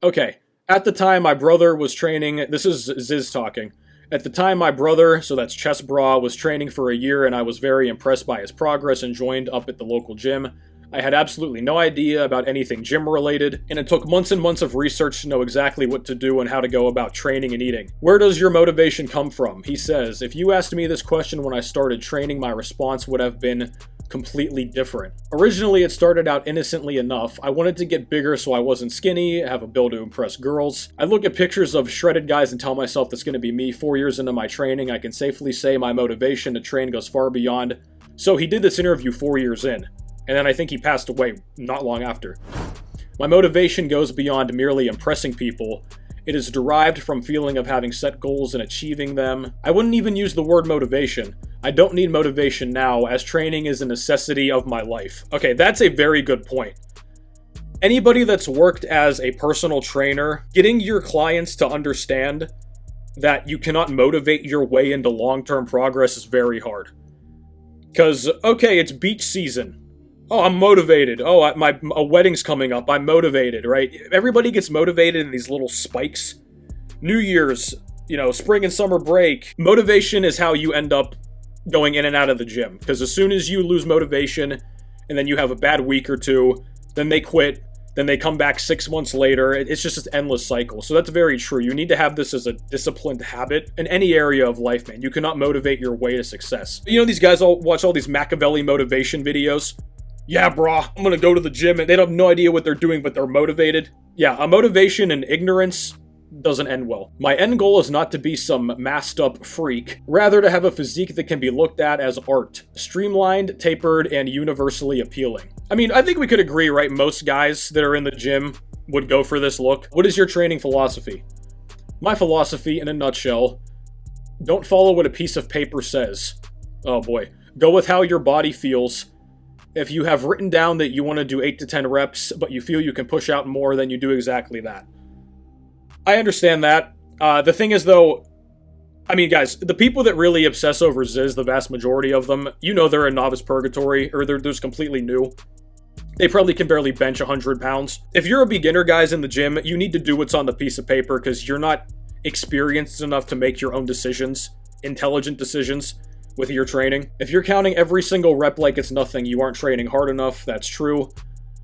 Okay, at the time my brother was training, this is Zyzz talking. At the time my brother, so that's chestbrah, was training for a year and I was very impressed by his progress and joined up at the local gym. I had absolutely no idea about anything gym related, and it took months and months of research to know exactly what to do and how to go about training and eating. Where does your motivation come from? He says, if you asked me this question when I started training, my response would have been completely different. Originally, it started out innocently enough. I wanted to get bigger so I wasn't skinny, have a build to impress girls. I look at pictures of shredded guys and tell myself that's going to be me. 4 years into my training, I can safely say my motivation to train goes far beyond. So he did this interview 4 years in, and then I think he passed away not long after. My motivation goes beyond merely impressing people. It is derived from feeling of having set goals and achieving them. I wouldn't even use the word motivation. I don't need motivation now, as training is a necessity of my life. Okay, that's a very good point. Anybody that's worked as a personal trainer, getting your clients to understand that you cannot motivate your way into long-term progress is very hard. Because, okay, it's beach season. Oh, I'm motivated. Oh, a wedding's coming up. I'm motivated, right? Everybody gets motivated in these little spikes. New Year's, spring and summer break. Motivation is how you end up going in and out of the gym. Because as soon as you lose motivation, and then you have a bad week or two, then they quit, then they come back 6 months later. It's just this endless cycle. So that's very true. You need to have this as a disciplined habit in any area of life, man. You cannot motivate your way to success. These guys all watch all these Machiavelli motivation videos. Yeah, brah, I'm gonna go to the gym, and they have no idea what they're doing, but they're motivated. Yeah, a motivation and ignorance doesn't end well. My end goal is not to be some masked up freak, rather to have a physique that can be looked at as art, streamlined, tapered, and universally appealing. I mean, I think we could agree, right? Most guys that are in the gym would go for this look. What is your training philosophy? My philosophy, in a nutshell, don't follow what a piece of paper says. Oh boy. Go with how your body feels. If you have written down that you want to do 8 to 10 reps, but you feel you can push out more, then you do exactly that. I understand that. The thing is, though, I mean, guys, the people that really obsess over Zyzz, the vast majority of them, they're in novice purgatory, or they're just completely new. They probably can barely bench 100 pounds. If you're a beginner, guys, in the gym, you need to do what's on the piece of paper, because you're not experienced enough to make your own decisions, intelligent decisions, with your training. If you're counting every single rep like it's nothing, you aren't training hard enough. That's true.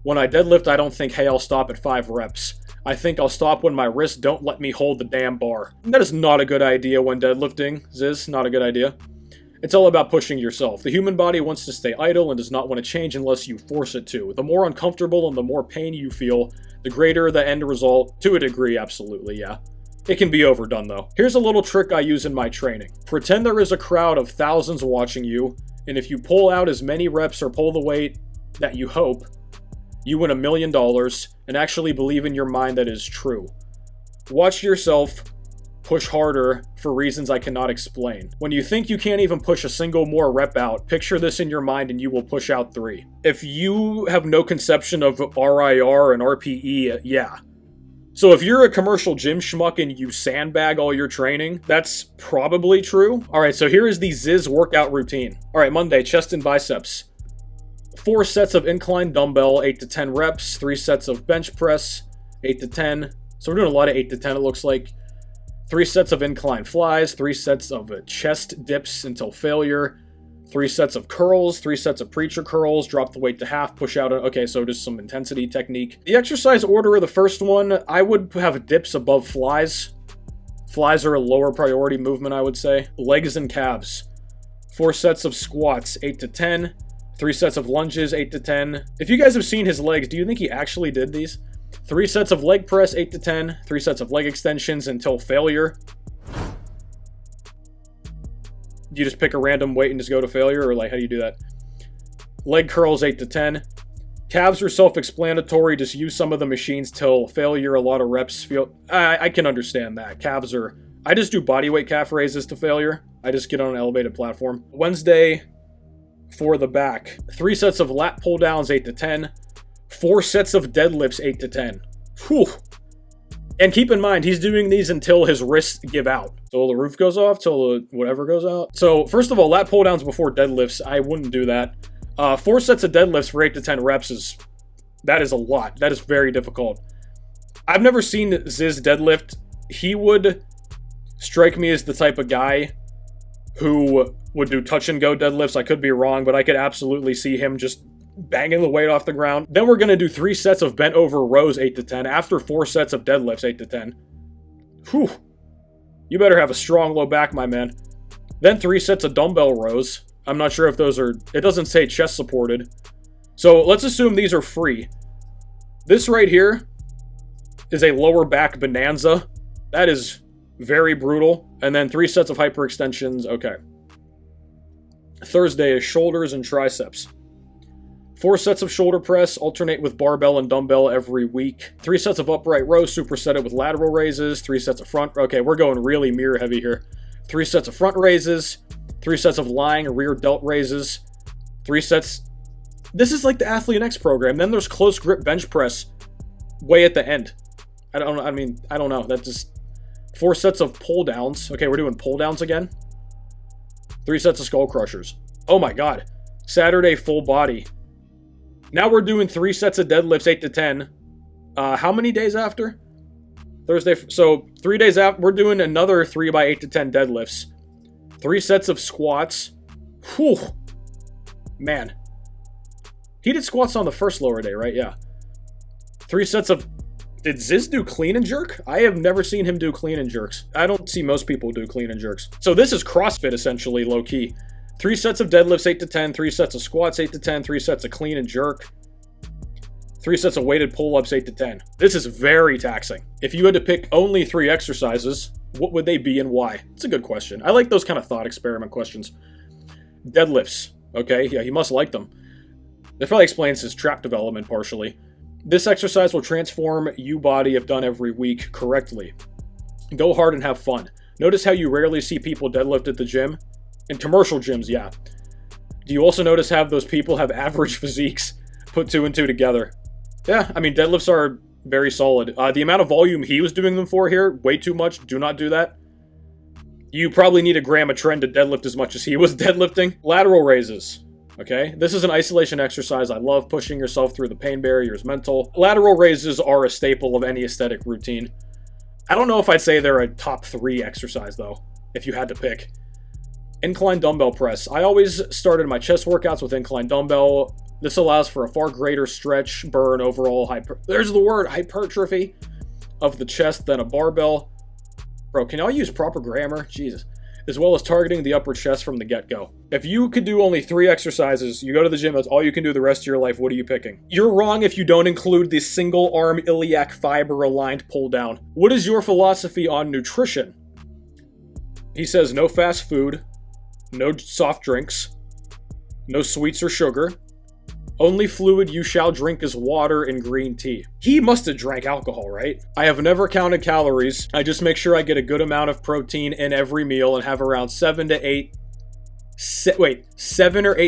When I deadlift, I don't think, hey, I'll stop at 5 reps. I think I'll stop when my wrists don't let me hold the damn bar. That is not a good idea when deadlifting, Zyzz. Not a good idea. It's all about pushing yourself. The human body wants to stay idle and does not want to change unless you force it to. The more uncomfortable and the more pain you feel, the greater the end result. To a degree, absolutely, yeah. It can be overdone, though. Here's a little trick I use in my training. Pretend there is a crowd of thousands watching you, and if you pull out as many reps or pull the weight that you hope, you win $1 million, and actually believe in your mind that is true. Watch yourself push harder for reasons I cannot explain. When you think you can't even push a single more rep out, picture this in your mind and you will push out 3. If you have no conception of RIR and RPE, yeah. So if you're a commercial gym schmuck and you sandbag all your training, that's probably true. Alright, so here is the Zyzz workout routine. Alright, Monday, chest and biceps. 4 sets of incline dumbbell, 8 to 10 reps. 3 sets of bench press, 8 to 10. So we're doing a lot of 8 to 10, it looks like. 3 sets of incline flies, 3 sets of chest dips until failure. 3 sets of curls, 3 sets of preacher curls, drop the weight to half, push out. Okay, so just some intensity technique. The exercise order of the first one, I would have dips above flies. Flies are a lower priority movement, I would say. Legs and calves. 4 sets of squats, 8 to 10. 3 sets of lunges, 8 to 10. If you guys have seen his legs, do you think he actually did these? 3 sets of leg press, 8 to 10. 3 sets of leg extensions until failure. Do you just pick a random weight and just go to failure, or how do you do that? Leg curls, 8 to 10. Calves are self-explanatory. Just use some of the machines till failure. A lot of reps feel... I can understand that. Calves are... I just do bodyweight calf raises to failure. I just get on an elevated platform. Wednesday, for the back. 3 sets of lat pull downs, 8 to 10. 4 sets of deadlifts, 8 to 10. Whew. And keep in mind, he's doing these until his wrists give out. Till the roof goes off, till the whatever goes out. So, first of all, lat pull downs before deadlifts, I wouldn't do that. 4 sets of deadlifts for 8 to 10 reps that is a lot. That is very difficult. I've never seen Zyzz deadlift. He would strike me as the type of guy who would do touch and go deadlifts. I could be wrong, but I could absolutely see him just banging the weight off the ground. Then we're going to do 3 sets of bent over rows, 8 to 10, after 4 sets of deadlifts, 8 to 10. Whew. You better have a strong low back, my man. Then 3 sets of dumbbell rows. I'm not sure if those are... It doesn't say chest supported. So let's assume these are free. This right here is a lower back bonanza. That is very brutal. And then 3 sets of hyperextensions. Okay. Thursday is shoulders and triceps. 4 sets of shoulder press, alternate with barbell and dumbbell every week. 3 sets of upright rows, superset it with lateral raises. 3 sets of front... Okay, we're going really mirror heavy here. 3 sets of front raises. 3 sets of lying rear delt raises. 3 sets... This is like the Athlete X program. Then there's close grip bench press way at the end. I don't know. That's just 4 sets of pull downs. Okay, we're doing pull downs again. 3 sets of skull crushers. Oh my god. Saturday, full body. Now we're doing 3 sets of deadlifts, 8 to 10. How many days after? Thursday. So 3 days after, we're doing another 3 by 8 to 10 deadlifts. 3 sets of squats. Whew. Man. He did squats on the first lower day, right? Yeah. 3 sets of... Did Zyzz do clean and jerk? I have never seen him do clean and jerks. I don't see most people do clean and jerks. So this is CrossFit, essentially, low-key. 3 sets of deadlifts, 8 to 10. 3 sets of squats, 8 to 10. 3 sets of clean and jerk. 3 sets of weighted pull-ups, 8 to 10. This is very taxing. If you had to pick only 3 exercises, what would they be and why? It's a good question. I like those kind of thought experiment questions. Deadlifts. Okay, yeah, he must like them. That probably explains his trap development partially. This exercise will transform you body if done every week correctly. Go hard and have fun. Notice how you rarely see people deadlift at the gym? In commercial gyms, yeah. Do you also notice how those people have average physiques? Put 2 and 2 together. Yeah, I mean, deadlifts are very solid. The amount of volume he was doing them for here, way too much. Do not do that. You probably need a gram of trend to deadlift as much as he was deadlifting. Lateral raises. Okay, this is an isolation exercise. I love pushing yourself through the pain barrier is mental. Lateral raises are a staple of any aesthetic routine. I don't know if I'd say they're a top 3 exercise, though, if you had to pick. Incline dumbbell press. I always started my chest workouts with incline dumbbell. This allows for a far greater stretch, burn, overall there's the word, hypertrophy of the chest than a barbell. Bro, can y'all use proper grammar? Jesus. As well as targeting the upper chest from the get-go. If you could do only 3 exercises, you go to the gym, that's all you can do the rest of your life, what are you picking? You're wrong if you don't include the single arm iliac fiber aligned pull down. What is your philosophy on nutrition? He says no fast food, no soft drinks, no sweets or sugar. Only fluid you shall drink is water and green tea. He must have drank alcohol, right? I have never counted calories. I just make sure I get a good amount of protein in every meal and have around 7 or 8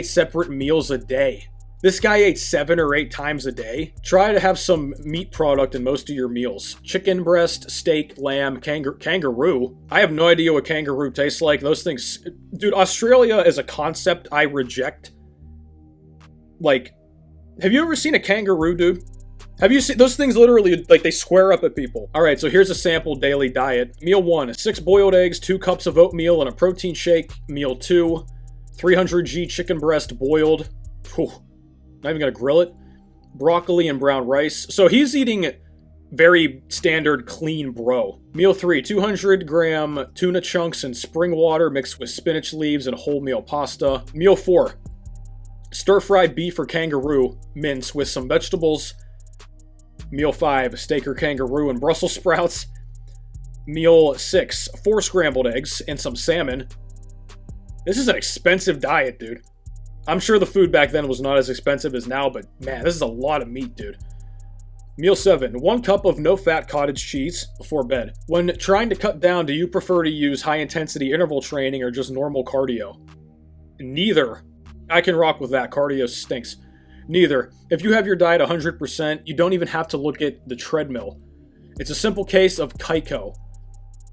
separate meals a day. This guy ate 7 or 8 times a day. Try to have some meat product in most of your meals. Chicken breast, steak, lamb, kangaroo. I have no idea what kangaroo tastes like. Those things... Dude, Australia is a concept I reject. Like... Have you ever seen a kangaroo, dude? Have you seen those things literally, like, they square up at people? Alright, so here's a sample daily diet. Meal 1, 6 boiled eggs, 2 cups of oatmeal, and a protein shake. Meal 2, 300g chicken breast boiled. Whew. Not even gonna grill it. Broccoli and brown rice. So he's eating very standard clean bro. Meal 3, 200-gram tuna chunks and spring water mixed with spinach leaves and wholemeal pasta. Meal 4. Stir-fried beef or kangaroo mince with some vegetables. Meal 5, steak or kangaroo and Brussels sprouts. Meal 6, 4 scrambled eggs and some salmon. This is an expensive diet, dude. I'm sure the food back then was not as expensive as now, but man, this is a lot of meat, dude. Meal 7, 1 cup of no-fat cottage cheese before bed. When trying to cut down, do you prefer to use high-intensity interval training or just normal cardio? Neither. I can rock with that. Cardio stinks. Neither. If you have your diet 100%, you don't even have to look at the treadmill. It's a simple case of Kaiko.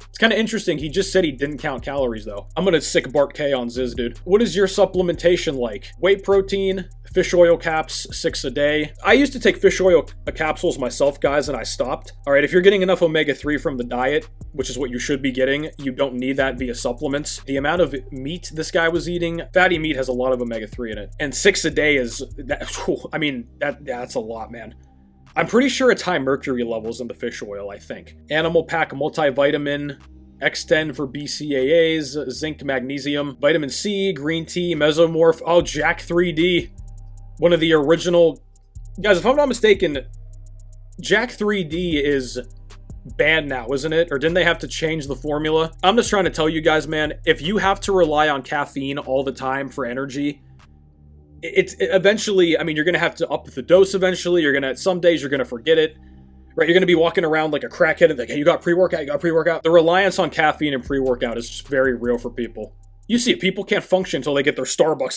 It's kind of interesting. He just said he didn't count calories, though. I'm gonna sick Bart K on Zyzz, dude. What is your supplementation like? Whey protein, fish oil caps, 6 a day. I used to take fish oil capsules myself, guys, and I stopped. All right, if you're getting enough omega-3 from the diet, which is what you should be getting, you don't need that via supplements. The amount of meat this guy was eating, fatty meat has a lot of omega-3 in it. And 6 a day is, I mean, that's a lot, man. I'm pretty sure it's high mercury levels in the fish oil, I think. Animal Pack multivitamin, X10 for BCAAs, zinc, magnesium, vitamin C, green tea, mesomorph. Oh, Jack 3D. One of the original... Guys, if I'm not mistaken, Jack 3D is banned now, isn't it? Or didn't they have to change the formula? I'm just trying to tell you guys, man, if you have to rely on caffeine all the time for energy... It's eventually, I mean, you're going to have to up the dose eventually. Some days you're going to forget it, right? You're going to be walking around like a crackhead and like, hey, you got pre-workout, you got pre-workout. The reliance on caffeine and pre-workout is just very real for people. You see it, people can't function until they get their Starbucks.